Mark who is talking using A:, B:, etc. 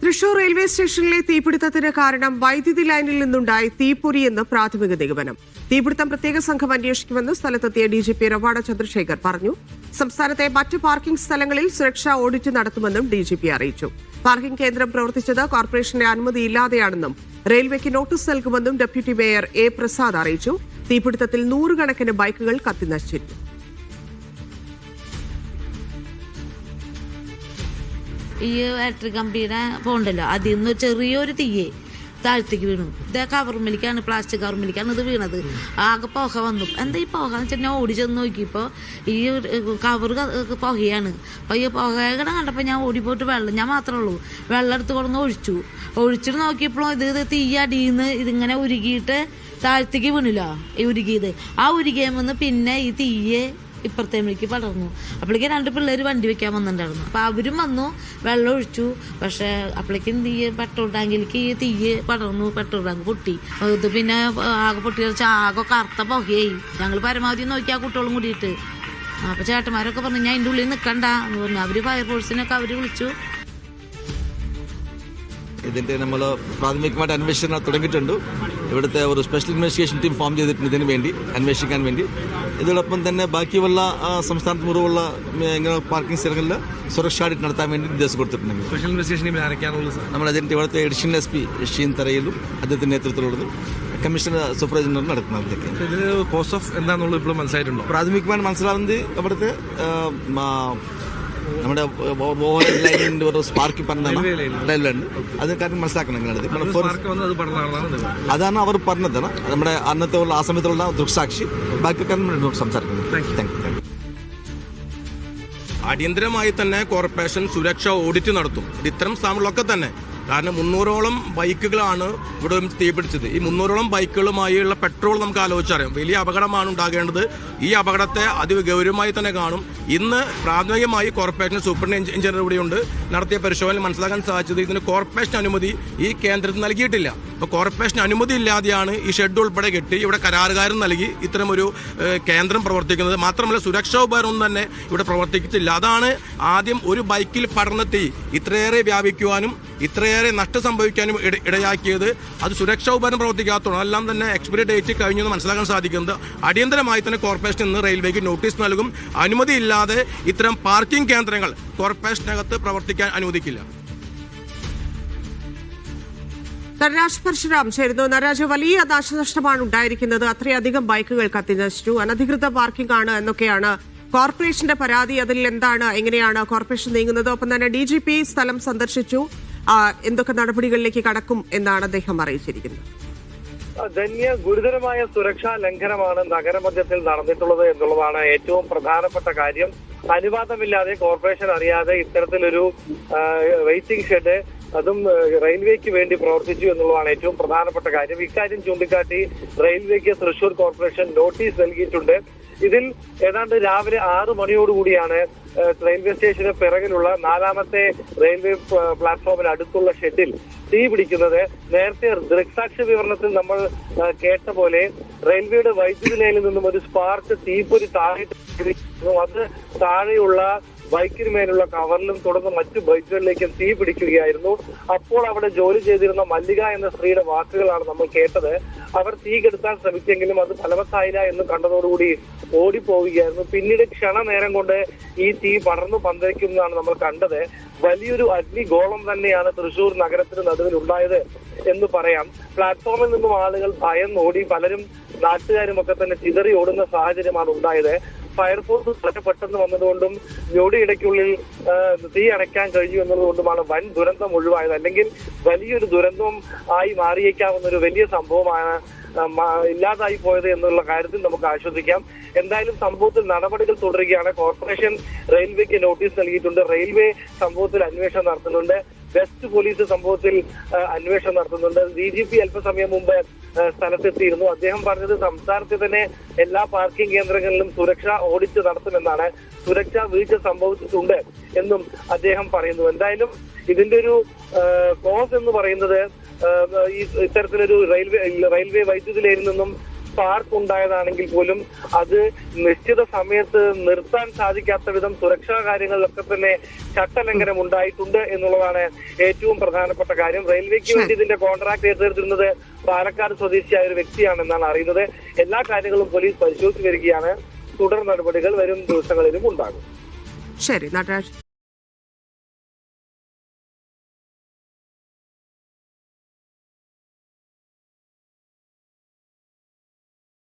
A: Thrissur railway സ്റ്റേഷനിലെ തീപിടുത്തത്തിന് കാരണം വൈദ്യുതി ലൈനിൽ നിന്നുണ്ടായ തീപ്പൊരിയെന്ന് പ്രാഥമിക നിഗമനം. തീപിടുത്തം പ്രത്യേക സംഘം അന്വേഷിക്കുമെന്ന് സ്ഥലത്തെത്തിയ ഡിജിപി റവാഡ ചന്ദ്രശേഖർ പറഞ്ഞു. സംസ്ഥാനത്തെ മറ്റ് പാർക്കിംഗ് സ്ഥലങ്ങളിൽ സുരക്ഷാ ഓഡിറ്റ് നടത്തുമെന്നും ഡിജിപി അറിയിച്ചു. പാർക്കിംഗ് കേന്ദ്രം പ്രവർത്തിച്ചത് കോർപ്പറേഷന്റെ അനുമതിയില്ലാതെയാണെന്നും റെയിൽവേക്ക് നോട്ടീസ് നൽകുമെന്നും ഡെപ്യൂട്ടി മേയർ എ പ്രസാദ് അറിയിച്ചു. തീപിടുത്തത്തിൽ 100 കണക്കിന് ബൈക്കുകൾ കത്തിനശിച്ചിരുന്നു.
B: ഈ ഇലക്ട്രിക് കമ്പിയുടെ പോണ്ടല്ലോ, അതിൽ നിന്ന് ചെറിയൊരു തീയെ താഴത്തേക്ക് വീണു. ഇതേ കവർമലിക്കാണ്, പ്ലാസ്റ്റിക് കവർമലിക്കാണ് ഇത് വീണത്. ആകെ പുക വന്നു. എന്താ ഈ പുക എന്ന് വെച്ചാൽ ഞാൻ ഓടി ചെന്ന് നോക്കിയപ്പോൾ ഈ കവർ പുകയാണ്. അപ്പോൾ ഈ പുകയുടെ കണ്ടപ്പോൾ ഞാൻ ഓടിപ്പോയിട്ട് ഞാൻ മാത്രമേ ഉള്ളൂ, വെള്ളം എടുത്ത് കൊണ്ടു ഒഴിച്ചിട്ട് നോക്കിയപ്പോഴും ഇത് തീ അടിയിന്ന് ഇതിങ്ങനെ ഉരുകിയിട്ട് താഴത്തേക്ക് വീണില്ല. ഈ ഉരുകിയത് ആ ഉരുകിയെന്ന് പിന്നെ ഈ തീയെ ഇപ്പുറത്തേക്ക് പടർന്നു. അപ്പോഴേക്കും 2 പിള്ളേർ വണ്ടി വെക്കാൻ വന്നിട്ടുണ്ടായിരുന്നു. അപ്പോൾ അവരും വന്നു, വെള്ളം ഒഴിച്ചു. പക്ഷേ അപ്പോഴേക്കും പെട്രോൾ ടാങ്കിലേക്ക് ഈ തീ പടർന്നു. പെട്രോൾ ടാങ്ക് പൊട്ടി. ഇത് പിന്നെ ആകെ പൊട്ടി വെച്ചാൽ ആകെ കറുത്ത പുകയായി. ഞങ്ങൾ പരമാവധി നോക്കി ആ കുട്ടികളും കൂടിയിട്ട്. അപ്പോൾ ചേട്ടന്മാരൊക്കെ പറഞ്ഞു ഞാൻ അതിൻ്റെ ഉള്ളിൽ നിൽക്കണ്ട എന്ന് പറഞ്ഞു. അവർ ഫയർഫോഴ്സിനൊക്കെ അവർ വിളിച്ചു.
C: ഇതിൻ്റെ നമ്മൾ പ്രാഥമികമായിട്ട് അന്വേഷണം തുടങ്ങിയിട്ടുണ്ട്. ഇവിടുത്തെ ഒരു സ്പെഷ്യൽ ഇൻവെസ്റ്റിഗേഷൻ ടീം ഫോം ചെയ്തിട്ടുണ്ട് ഇതിന് വേണ്ടി, അന്വേഷിക്കാൻ വേണ്ടി. ഇതോടൊപ്പം തന്നെ ബാക്കിയുള്ള സംസ്ഥാനത്ത് മുഴുവുള്ള ഇങ്ങനെ പാർക്കിംഗ് സ്ഥലങ്ങളിൽ സുരക്ഷാ ഓഡിറ്റ് നടത്താൻ വേണ്ടി നിർദ്ദേശം കൊടുത്തിട്ടുണ്ട്.
D: സ്പെഷ്യൽ ഇൻവെസ്റ്റിഗേഷൻ ടീമിൽ ആരൊക്കെയാണുള്ളത്?
C: നമ്മൾ അതിൻ്റെ ഇവിടുത്തെ അഡീഷണൽ SP ഷീൻ തറയിലും അദ്ദേഹത്തിൻ്റെ നേതൃത്വത്തിലുള്ളത് കമ്മീഷണർ സൂപ്പർവൈസർ നടത്തുന്നത്.
D: ഇതിന് കോസ് ഓഫ് എന്താണെന്നുള്ളത് ഇപ്പോൾ മനസ്സിലായിട്ടുണ്ടോ?
C: പ്രാഥമികമായി മനസ്സിലാവുന്നത് അവിടുത്തെ നമ്മുടെ ഓവർ ലൈനിൻ്റെ ഒരു സ്പാർക്ക് പറഞ്ഞാണ് റെയിൽവേ ഉണ്ട്. അത് കാര്യം മനസ്സിലാക്കണം. അതാണ് അവർ പറഞ്ഞത്. നമ്മുടെ അന്നത്തെ ഉള്ള ആ സമയത്തുള്ള ദൃക്സാക്ഷി. ബാക്കി കാര്യം സംസാരിക്കുന്നത്.
E: അടിയന്തരമായി തന്നെ കോർപ്പറേഷൻ സുരക്ഷാ ഓഡിറ്റ് നടത്തും. ഇത്തരം സ്ഥാപനങ്ങളൊക്കെ തന്നെ. കാരണം 300ഓളം ബൈക്കുകളാണ് ഇവിടെ തീപിടിച്ചത്. ഈ 300ഓളം ബൈക്കുകളുമായുള്ള പെട്രോൾ നമുക്ക് ആലോചിച്ചറിയാം. വലിയ അപകടമാണ് ഉണ്ടാകേണ്ടത്. ഈ അപകടത്തെ അതിഗൗരവമായി തന്നെ കാണും. ഇന്ന് പ്രാഥമികമായി കോർപ്പറേഷൻ സൂപ്രണ്ട് എഞ്ചിനീയർ ഇവിടെയുണ്ട്. നടത്തിയ പരിശോധനയിൽ മനസ്സിലാക്കാൻ സാധിച്ചത് ഇതിന് കോർപ്പറേഷൻ അനുമതി ഈ കേന്ദ്രത്തിൽ നൽകിയിട്ടില്ല. അപ്പോൾ കോർപ്പറേഷൻ അനുമതി ഇല്ലാതെയാണ് ഈ ഷെഡ് ഉൾപ്പെടെ കെട്ടി ഇവിടെ കരാറുകാരൻ നൽകി ഇത്തരമൊരു കേന്ദ്രം പ്രവർത്തിക്കുന്നത്. മാത്രമല്ല സുരക്ഷാ ഉപകരണം തന്നെ ഇവിടെ പ്രവർത്തിച്ചിട്ടില്ല. അതാണ് ആദ്യം ഒരു ബൈക്കിൽ പടർന്ന തീ ഇത്രയേറെ വ്യാപിക്കുവാനും ഇത്രയേറെ നഷ്ടം സംഭവിക്കാനും ഇടയാക്കിയത്. അത് സുരക്ഷാ ഉപകരണം പ്രവർത്തിക്കാത്തതാണ്. അതെല്ലാം തന്നെ എക്സ്പയറി ഡേറ്റ് കഴിഞ്ഞു എന്ന് മനസ്സിലാക്കാൻ സാധിക്കുന്നത്. അടിയന്തരമായി തന്നെ കോർപ്പറേഷൻ ഇന്ന് റെയിൽവേക്ക് നോട്ടീസ് നൽകും. അനുമതിയില്ലാതെ ഇത്തരം പാർക്കിംഗ് കേന്ദ്രങ്ങൾ കോർപ്പറേഷനകത്ത് പ്രവർത്തിക്കാൻ അനുവദിക്കില്ല.
A: നരരാജ് പരശുരാം ചേരുന്നു. നരരാജ്, വലിയ നാശനഷ്ടമാണ് ഉണ്ടായിരിക്കുന്നത്. അത്രയധികം ബൈക്കുകൾ കത്തിനശിച്ചു. അനധികൃത പാർക്കിംഗ് ആണ് എന്നൊക്കെയാണ് കോർപ്പറേഷന്റെ പരാതി. അതിൽ എന്താണ്, എങ്ങനെയാണ് കോർപ്പറേഷൻ നീങ്ങുന്നത്? ഒപ്പം തന്നെ DGP സ്ഥലം സന്ദർശിച്ചു. എന്തൊക്കെ നടപടികളിലേക്ക് കടക്കും എന്നാണ് അദ്ദേഹം അറിയിച്ചിരിക്കുന്നത്?
F: ഗുരുതരമായ സുരക്ഷാ ലംഘനമാണ് നഗരമധ്യത്തിൽ നടന്നിട്ടുള്ളത് എന്നുള്ളതാണ് ഏറ്റവും പ്രധാനപ്പെട്ട കാര്യം. അനുവാദമില്ലാതെ കോർപ്പറേഷൻ അറിയാതെ ഇത്തരത്തിലൊരു വെയിറ്റിംഗ് ഷെഡ് അതും റെയിൽവേക്ക് വേണ്ടി പ്രവർത്തിച്ചു എന്നുള്ളതാണ് ഏറ്റവും പ്രധാനപ്പെട്ട കാര്യം. ഇക്കാര്യം ചൂണ്ടിക്കാട്ടി റെയിൽവേക്ക് തൃശൂർ കോർപ്പറേഷൻ നോട്ടീസ് നൽകിയിട്ടുണ്ട്. ഇതിൽ ഏതാണ്ട് രാവിലെ 6 മണിയോടുകൂടിയാണ് റെയിൽവേ സ്റ്റേഷന് പിറകിലുള്ള 4ാമത്തെ റെയിൽവേ പ്ലാറ്റ്ഫോമിന് അടുത്തുള്ള ഷെഡിൽ തീ പിടിക്കുന്നത്. നേരത്തെ ദൃക്സാക്ഷി വിവരണത്തിൽ നമ്മൾ കേട്ട പോലെ റെയിൽവേയുടെ വൈദ്യുതി ലൈനിൽ നിന്നും ഒരു സ്പാർക്ക് തീപ്പൊരി താഴെ അത് താഴെയുള്ള ബൈക്കിന് മേലുള്ള കവറിലും തുടർന്ന് മറ്റു ബൈക്കുകളിലേക്കും തീ പിടിക്കുകയായിരുന്നു. അപ്പോൾ അവിടെ ജോലി ചെയ്തിരുന്ന മല്ലിക എന്ന സ്ത്രീയുടെ വാക്കുകളാണ് നമ്മൾ കേട്ടത്. അവർ തീ കെടുത്താൻ ശ്രമിച്ചെങ്കിലും അത് ഫലവത്തായില്ല എന്ന് കണ്ടതോടുകൂടി ഓടിപ്പോവുകയായിരുന്നു. പിന്നീട് ക്ഷണനേരം കൊണ്ട് ഈ തീ പടർന്നു പന്തലിക്കുന്നതാണ് നമ്മൾ കണ്ടത്. വലിയൊരു അഗ്നിഗോളം തന്നെയാണ് തൃശൂർ നഗരത്തിന് നടുവിൽ ഉണ്ടായത് എന്ന് പറയാം. പ്ലാറ്റ്ഫോമിൽ നിന്നും ആളുകൾ ഭയന്നോടി. പലരും നാട്ടുകാരും ഒക്കെ തന്നെ ചിതറി ഓടുന്ന സാഹചര്യമാണ് ഉണ്ടായത്. ഫയർഫോഴ്സ് വളരെ പെട്ടെന്ന് വന്നതുകൊണ്ടും ഞൊടിയിടയ്ക്കുള്ളിൽ തീ അണയ്ക്കാൻ കഴിഞ്ഞു എന്നതുകൊണ്ടുമാണ് വൻ ദുരന്തം ഒഴിവായത്. അല്ലെങ്കിൽ വലിയൊരു ദുരന്തം ആയി മാറിയേക്കാവുന്ന ഒരു വലിയ സംഭവമാണ് ഇല്ലാതായി പോയത് എന്നുള്ള കാര്യത്തിൽ നമുക്ക് ആശ്വസിക്കാം. എന്തായാലും സംഭവത്തിൽ നടപടികൾ തുടരുകയാണ്. കോർപ്പറേഷൻ റെയിൽവേക്ക് നോട്ടീസ് നൽകിയിട്ടുണ്ട്. റെയിൽവേ സംഭവത്തിൽ അന്വേഷണം നടത്തുന്നുണ്ട്. വെസ്റ്റ് പോലീസ് സംഭവത്തിൽ അന്വേഷണം നടത്തുന്നുണ്ട്. DGP അല്പസമയം മുമ്പ് സ്ഥലത്തെത്തിയിരുന്നു. അദ്ദേഹം പറഞ്ഞത് സംസ്ഥാനത്തെ തന്നെ എല്ലാ പാർക്കിംഗ് കേന്ദ്രങ്ങളിലും സുരക്ഷാ ഓഡിറ്റ് നടത്തുമെന്നാണ്. സുരക്ഷാ വീഴ്ച സംഭവിച്ചിട്ടുണ്ട് എന്നും അദ്ദേഹം പറയുന്നു. എന്തായാലും ഇതിന്റെ ഒരു കോസ് എന്ന് പറയുന്നത് ഈ ഇത്തരത്തിലൊരു റെയിൽവേ വൈദ്യുതി ലൈനിൽ നിന്നും സ്പാർക്ക് ഉണ്ടായതാണെങ്കിൽ പോലും അത് നിശ്ചിത സമയത്ത് നിർത്താൻ സാധിക്കാത്ത വിധം സുരക്ഷാ കാര്യങ്ങളിലൊക്കെ തന്നെ ചട്ടലംഘനം ഉണ്ടായിട്ടുണ്ട് എന്നുള്ളതാണ് ഏറ്റവും പ്രധാനപ്പെട്ട കാര്യം. റെയിൽവേക്ക് വേണ്ടി ഇതിന്റെ കോൺട്രാക്ട് ഏറ്റെടുത്തിരുന്നത് പാലക്കാട് സ്വദേശിയായ ഒരു വ്യക്തിയാണെന്നാണ് അറിയുന്നത്. എല്ലാ കാര്യങ്ങളും പോലീസ് പരിശോധിച്ചു വരികയാണ്. തുടർ നടപടികൾ വരും ദിവസങ്ങളിലും ഉണ്ടാകും.
A: ശരി നടരാജ്.